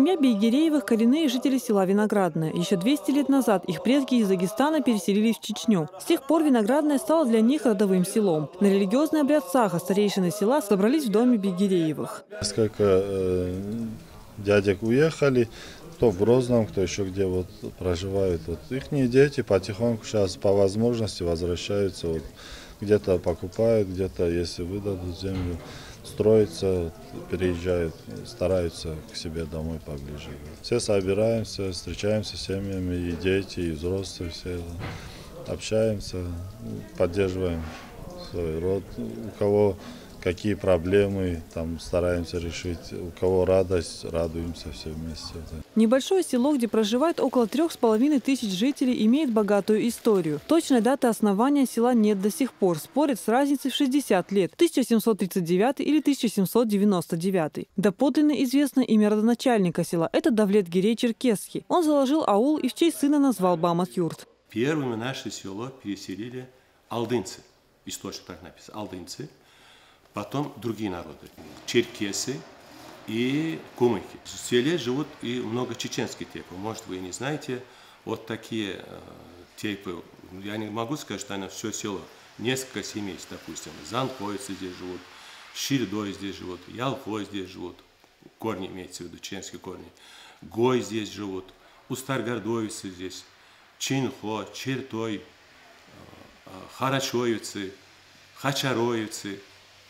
Семья Бейгиреевых – коренные жители села Виноградное. Еще 200 лет назад их предки из Дагестана переселились в Чечню. С тех пор Виноградное стало для них родовым селом. На религиозный обряд Саха старейшины села собрались в доме Бейгиреевых. Несколько дядек уехали, кто в Грозном, кто еще где вот проживает. Вот их дети потихоньку сейчас по возможности возвращаются. Вот, где-то покупают, где-то, если выдадут землю, строятся, переезжают, стараются к себе домой поближе. Все собираемся, встречаемся с семьями, и дети, и взрослые, все общаемся, поддерживаем свой род. У кого какие проблемы, там стараемся решить, у кого радость, радуемся все вместе. Небольшое село, где проживает около 3500 жителей, имеет богатую историю. Точной даты основания села нет до сих пор, спорят с разницей в 60 лет, 1739 или 1799. Доподлинно известно имя родоначальника села – это Давлет-Гирей Черкесский. Он заложил аул и в честь сына назвал Бамат-юрт. Первыми наше село переселили алдынцы, источник так написано, алдынцы. Потом другие народы, черкесы и кумыки. В селе живут и много чеченских тейпов. Может, вы не знаете, вот такие тейпы. Я не могу сказать, что они все село. Несколько семейств, допустим. Занхойцы здесь живут, Ширдой здесь живут, Ялхой здесь живут. Корни имеется в виду, чеченские корни. Гой здесь живут, Устаргардовицы здесь, Чинхо, Чертой, Харачоевцы, Хачароевцы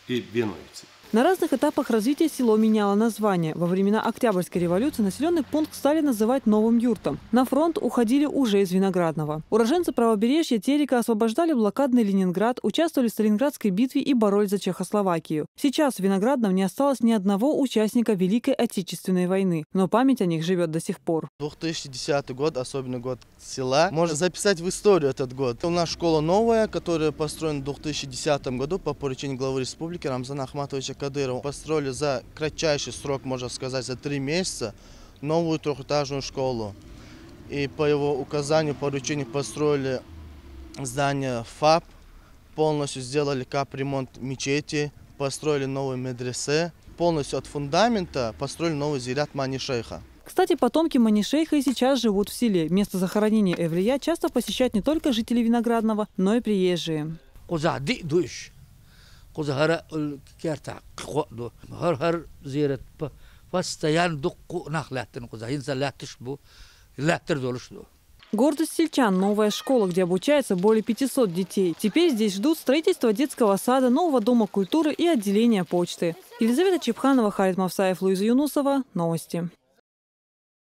и беновицы. На разных этапах развития село меняло название. Во времена Октябрьской революции населенный пункт стали называть Новым Юртом. На фронт уходили уже из Виноградного. Уроженцы правобережья Терека освобождали блокадный Ленинград, участвовали в Сталинградской битве и боролись за Чехословакию. Сейчас в Виноградном не осталось ни одного участника Великой Отечественной войны, но память о них живет до сих пор. 2010 год, особенно год села, можно записать в историю этот год. У нас школа новая, которая построена в 2010 году по поручению главы республики Рамзана Ахматовича Кадырова. Построили за кратчайший срок, можно сказать, за 3 месяца, новую трехэтажную школу. И по его указанию, поручению построили здание ФАП, полностью сделали капремонт мечети, построили новые медресе, полностью от фундамента построили новый зирят Мани-шейха. Кстати, потомки Мани-шейха и сейчас живут в селе. Место захоронения Эвлия часто посещают не только жители Виноградного, но и приезжие. Кузахара кертак ходу хар зират постоянно дукку нахлятен кузахин залятиш бу лятер долушло. Гордость сельчан – новая школа, где обучается более 500 детей. Теперь здесь ждут строительства детского сада, нового дома культуры и отделения почты. Елизавета Чепханова, Халид Мавсаев, Луиза Юнусова. Новости.